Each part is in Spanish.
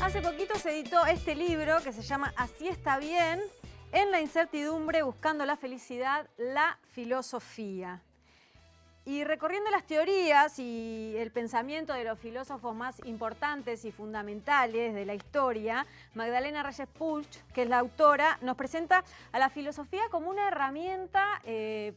Hace poquito se editó este libro que se llama Así está bien, en la incertidumbre, buscando la felicidad, la filosofía. Y recorriendo las teorías y el pensamiento de los filósofos más importantes y fundamentales de la historia, Magdalena Reyes Puig, que es la autora, nos presenta a la filosofía como una herramienta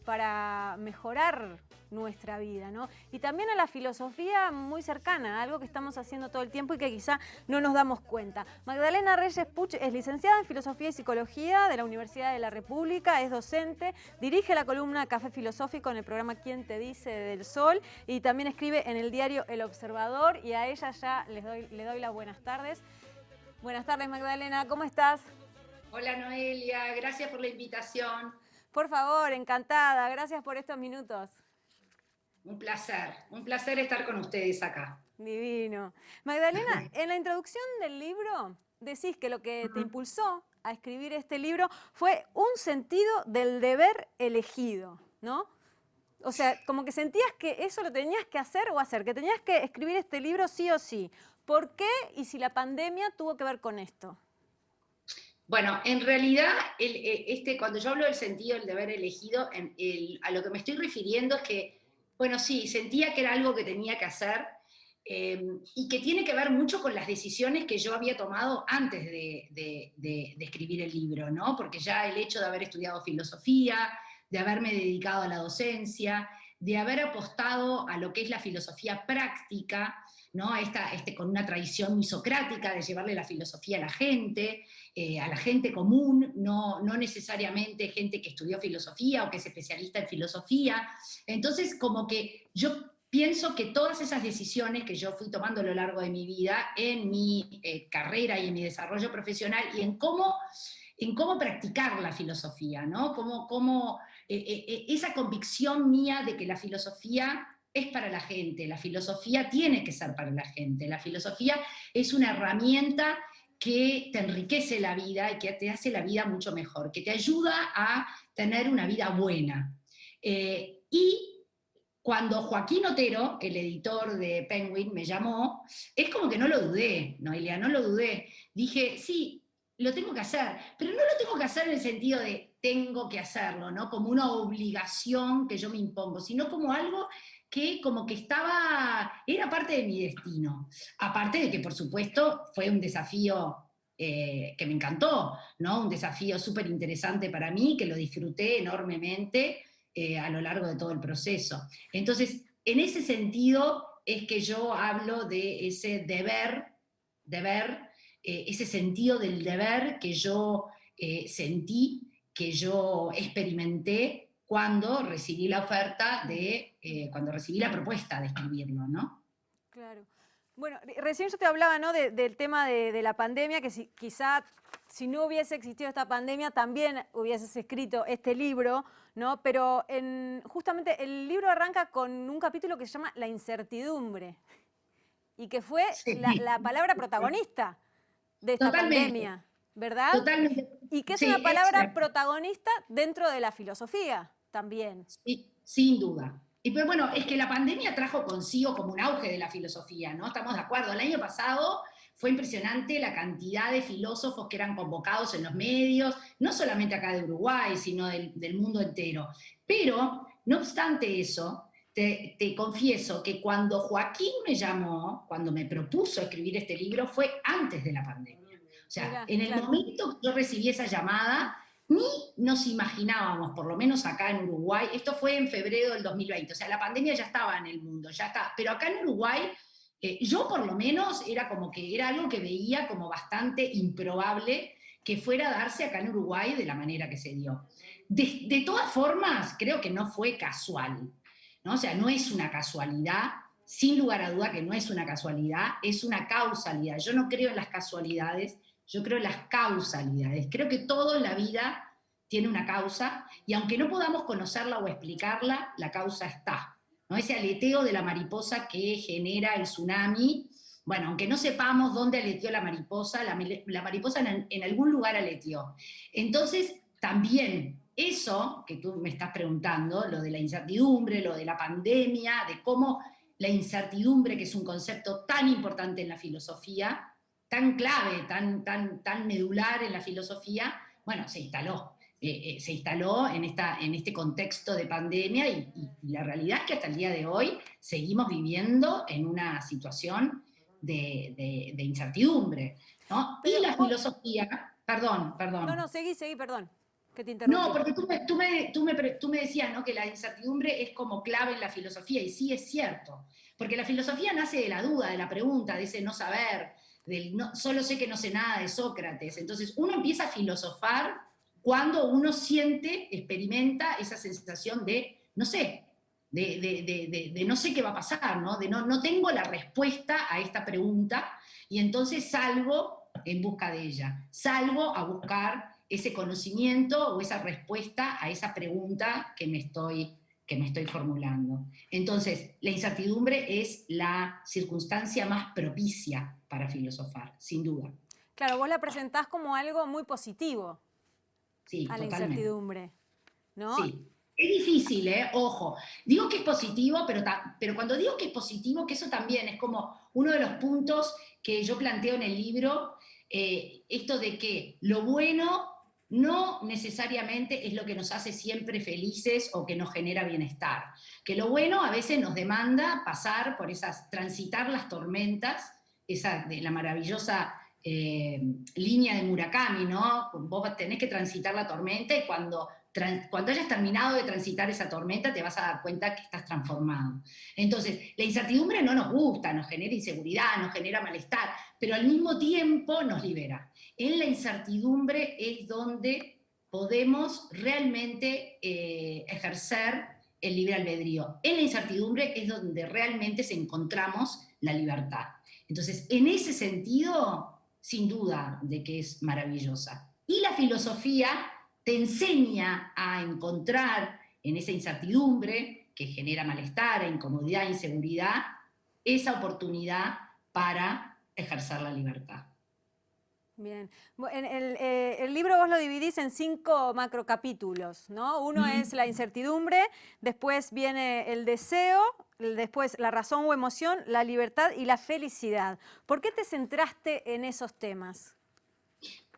para mejorar nuestra vida, ¿no? Y también a la filosofía muy cercana, algo que estamos haciendo todo el tiempo y que quizá no nos damos cuenta. Magdalena Reyes Puig es licenciada en Filosofía y Psicología de la Universidad de la República, es docente, dirige la columna Café Filosófico en el programa ¿Quién te dice? Del Sol, y también escribe en el diario El Observador, y a ella ya le doy las buenas tardes. Buenas tardes, Magdalena, ¿cómo estás? Hola Noelia, gracias por la invitación. Por favor, encantada, gracias por estos minutos. Un placer estar con ustedes acá. Divino. Magdalena, en la introducción del libro decís que lo que te impulsó a escribir este libro fue un sentido del deber elegido, ¿no? O sea, como que sentías que eso lo tenías que hacer o hacer, que tenías que escribir este libro sí o sí. ¿Por qué y si la pandemia tuvo que ver con esto? Bueno, en realidad, cuando yo hablo del sentido del deber elegido, a lo que me estoy refiriendo es que, bueno, sí, sentía que era algo que tenía que hacer y que tiene que ver mucho con las decisiones que yo había tomado antes de escribir el libro, ¿no? Porque ya el hecho de haber estudiado filosofía, de haberme dedicado a la docencia, de haber apostado a lo que es la filosofía práctica, ¿no? Con una tradición muy socrática de llevarle la filosofía a la gente común, no necesariamente gente que estudió filosofía o que es especialista en filosofía. Entonces, como que yo pienso que todas esas decisiones que yo fui tomando a lo largo de mi vida, en mi carrera y en mi desarrollo profesional, y en cómo practicar la filosofía, ¿no? Esa convicción mía de que la filosofía es para la gente, la filosofía tiene que ser para la gente, la filosofía es una herramienta que te enriquece la vida y que te hace la vida mucho mejor, que te ayuda a tener una vida buena. Y cuando Joaquín Otero, el editor de Penguin, me llamó, es como que no lo dudé, Noelia, no lo dudé. Dije, sí, lo tengo que hacer, pero no lo tengo que hacer en el sentido de tengo que hacerlo, ¿no? Como una obligación que yo me impongo, sino como algo que como que era parte de mi destino. Aparte de que, por supuesto, fue un desafío que me encantó, ¿no? Un desafío súper interesante para mí, que lo disfruté enormemente a lo largo de todo el proceso. Entonces, en ese sentido es que yo hablo de ese ese sentido del deber que yo sentí, que yo experimenté cuando recibí la oferta cuando recibí la propuesta de escribirlo, ¿no? Claro. Bueno, recién yo te hablaba, ¿no? del tema de la pandemia, que quizá si no hubiese existido esta pandemia también hubieses escrito este libro, ¿no? Pero justamente el libro arranca con un capítulo que se llama La incertidumbre y que fue Sí, la palabra protagonista de esta totalmente, pandemia, ¿verdad? totalmente. Y que es una Sí, palabra protagonista dentro de la filosofía también. sí, sin duda. Y pues bueno, es que la pandemia trajo consigo como un auge de la filosofía, ¿no? Estamos de acuerdo. El año pasado fue impresionante la cantidad de filósofos que eran convocados en los medios, no solamente acá de Uruguay, sino del mundo entero. Pero, no obstante eso, te confieso que cuando Joaquín me llamó, cuando me propuso escribir este libro, fue antes de la pandemia. O sea, Mirá, en el claro. momento que yo recibí esa llamada, ni nos imaginábamos, por lo menos acá en Uruguay, esto fue en febrero del 2020, o sea, la pandemia ya estaba en el mundo, ya está, pero acá en Uruguay, yo por lo menos era como que era algo que veía como bastante improbable que fuera a darse acá en Uruguay de la manera que se dio. De todas formas, creo que no fue casual, ¿no? O sea, no es una casualidad, sin lugar a duda que no es una casualidad, es una causalidad. Yo no creo en las casualidades, yo creo en las causalidades. Creo que todo en la vida tiene una causa y aunque no podamos conocerla o explicarla, la causa está, ¿no? Ese aleteo de la mariposa que genera el tsunami, bueno, aunque no sepamos dónde aleteó la mariposa en algún lugar aleteó. Entonces, también eso que tú me estás preguntando, lo de la incertidumbre, lo de la pandemia, de cómo la incertidumbre, que es un concepto tan importante en la filosofía, tan clave, tan medular en la filosofía, bueno, se instaló en este contexto de pandemia y la realidad es que hasta el día de hoy seguimos viviendo en una situación de incertidumbre, ¿no? Y Pero la filosofía, no, perdón. seguí, perdón, que te No, interrumpí. porque tú me decías, ¿no?, que la incertidumbre es como clave en la filosofía, y sí es cierto, porque la filosofía nace de la duda, de la pregunta, de ese no saber, solo sé que no sé nada de Sócrates. Entonces uno empieza a filosofar cuando uno siente, experimenta esa sensación de no sé, de no sé qué va a pasar, ¿no? De no tengo la respuesta a esta pregunta, y entonces salgo en busca de ella, salgo a buscar ese conocimiento o esa respuesta a esa pregunta que me estoy formulando. Entonces, la incertidumbre es la circunstancia más propicia para filosofar, sin duda. Claro, vos la presentás como algo muy positivo Sí, a la totalmente. incertidumbre, ¿no? Sí. Es difícil, ¿eh? Ojo. Digo que es positivo, pero cuando digo que es positivo, que eso también es como uno de los puntos que yo planteo en el libro, esto de que lo bueno no necesariamente es lo que nos hace siempre felices o que nos genera bienestar. Que lo bueno a veces nos demanda pasar por transitar las tormentas, esa de la maravillosa línea de Murakami, ¿no? Vos tenés que transitar la tormenta, y cuando hayas terminado de transitar esa tormenta te vas a dar cuenta que estás transformado. Entonces, la incertidumbre no nos gusta, nos genera inseguridad, nos genera malestar, pero al mismo tiempo nos libera. En la incertidumbre es donde podemos realmente ejercer el libre albedrío. En la incertidumbre es donde realmente encontramos la libertad. Entonces, en ese sentido, sin duda de que es maravillosa. Y la filosofía te enseña a encontrar en esa incertidumbre que genera malestar, incomodidad, inseguridad, esa oportunidad para ejercer la libertad. Bien. El libro vos lo dividís en 5 macrocapítulos, ¿no? Uno es la incertidumbre, después viene el deseo, después la razón o emoción, la libertad y la felicidad. ¿Por qué te centraste en esos temas?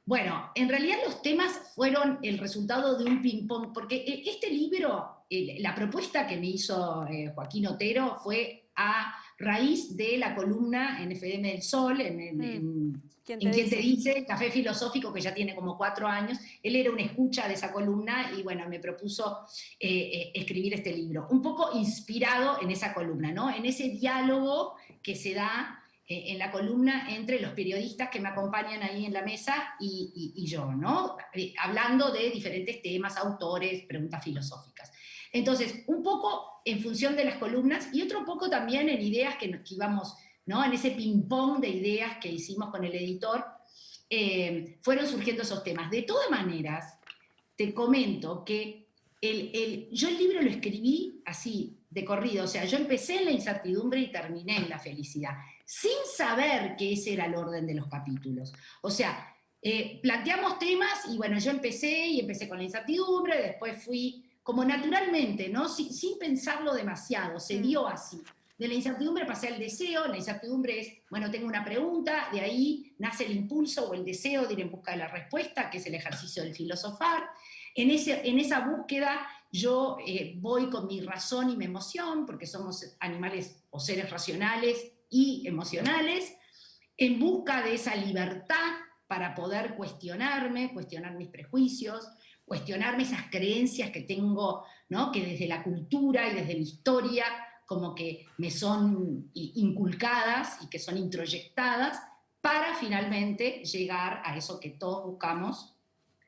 Bueno, en realidad los temas fueron el resultado de un ping-pong, porque este libro, la propuesta que me hizo Joaquín Otero fue a raíz de la columna en FDM del Sol, ¿Quién te en Quién te dice? dice, Café Filosófico, que ya tiene como 4 años. Él era una escucha de esa columna y bueno, me propuso escribir este libro, un poco inspirado en esa columna, ¿no? En ese diálogo que se da en la columna entre los periodistas que me acompañan ahí en la mesa y yo, ¿no? Hablando de diferentes temas, autores, preguntas filosóficas. Entonces, un poco en función de las columnas y otro poco también en ideas que íbamos, ¿no? En ese ping-pong de ideas que hicimos con el editor, fueron surgiendo esos temas. De todas maneras, te comento que yo el libro lo escribí así, de corrido, o sea, yo empecé en la incertidumbre y terminé en la felicidad, sin saber que ese era el orden de los capítulos. O sea, planteamos temas y bueno, yo empecé con la incertidumbre, después fui como naturalmente, ¿no? Sin pensarlo demasiado, se dio así. De la incertidumbre pasé al deseo. La incertidumbre es, bueno, tengo una pregunta, de ahí nace el impulso o el deseo de ir en busca de la respuesta, que es el ejercicio del filosofar. En esa búsqueda yo voy con mi razón y mi emoción, porque somos animales o seres racionales y emocionales, en busca de esa libertad para poder cuestionar mis prejuicios, cuestionarme esas creencias que tengo, ¿no? Que desde la cultura y desde la historia como que me son inculcadas y que son introyectadas, para finalmente llegar a eso que todos buscamos,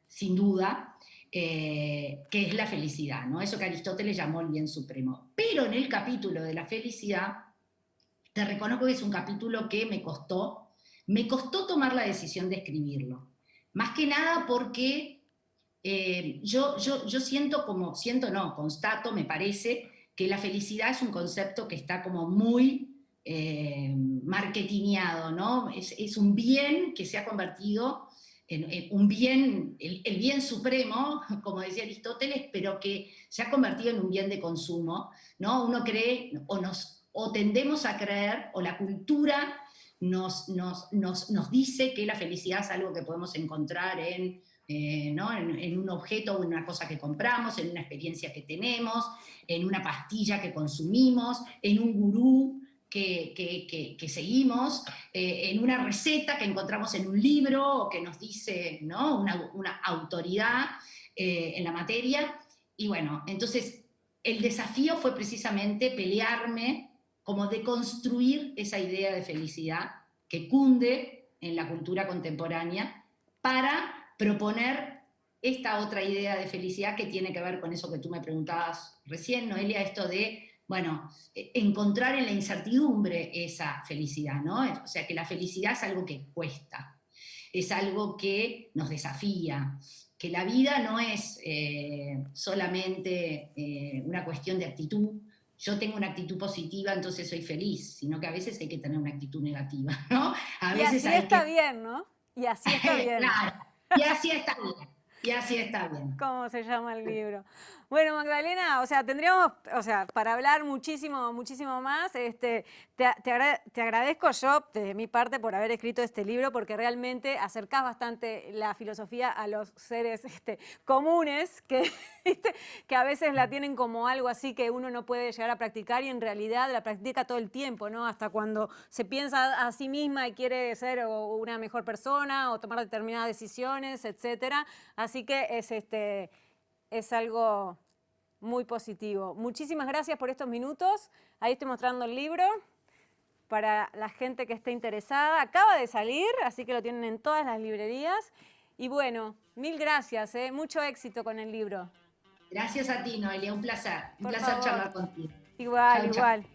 sin duda, que es la felicidad, ¿no? Eso que Aristóteles llamó el bien supremo. Pero en el capítulo de la felicidad, te reconozco que es un capítulo que me costó tomar la decisión de escribirlo. Más que nada porque yo constato, me parece, que la felicidad es un concepto que está como muy marketingado, ¿no? Es un bien que se ha convertido en un bien, el bien supremo, como decía Aristóteles, pero que se ha convertido en un bien de consumo, ¿no? Uno cree o tendemos a creer, o la cultura nos dice que la felicidad es algo que podemos encontrar ¿no? en un objeto o en una cosa que compramos, en una experiencia que tenemos, en una pastilla que consumimos, en un gurú que seguimos, en una receta que encontramos en un libro o que nos dice, ¿no? una autoridad en la materia. Y bueno, entonces el desafío fue precisamente pelearme, como de construir esa idea de felicidad que cunde en la cultura contemporánea para proponer esta otra idea de felicidad que tiene que ver con eso que tú me preguntabas recién, Noelia, esto de, bueno, encontrar en la incertidumbre esa felicidad, ¿no? O sea, que la felicidad es algo que cuesta, es algo que nos desafía, que la vida no es solamente una cuestión de actitud. Yo tengo una actitud positiva, entonces soy feliz, sino que a veces hay que tener una actitud negativa, ¿no? A Y veces así hay está que... bien, ¿no? Y así está bien. Claro, y así está bien, y así está bien. ¿Cómo se llama el libro? Bueno, Magdalena, o sea, tendríamos, o sea, para hablar muchísimo, muchísimo más. Te agradezco yo, de mi parte, por haber escrito este libro, porque realmente acercás bastante la filosofía a los seres comunes, que a veces la tienen como algo así que uno no puede llegar a practicar y en realidad la practica todo el tiempo, ¿no? Hasta cuando se piensa a sí misma y quiere ser una mejor persona o tomar determinadas decisiones, etcétera. Así que es algo muy positivo. Muchísimas gracias por estos minutos. Ahí estoy mostrando el libro para la gente que esté interesada. Acaba de salir, así que lo tienen en todas las librerías. Y bueno, mil gracias, mucho éxito con el libro. Gracias a ti, Noelia, un placer Por charlar favor. contigo. Igual, Chau, chau. igual.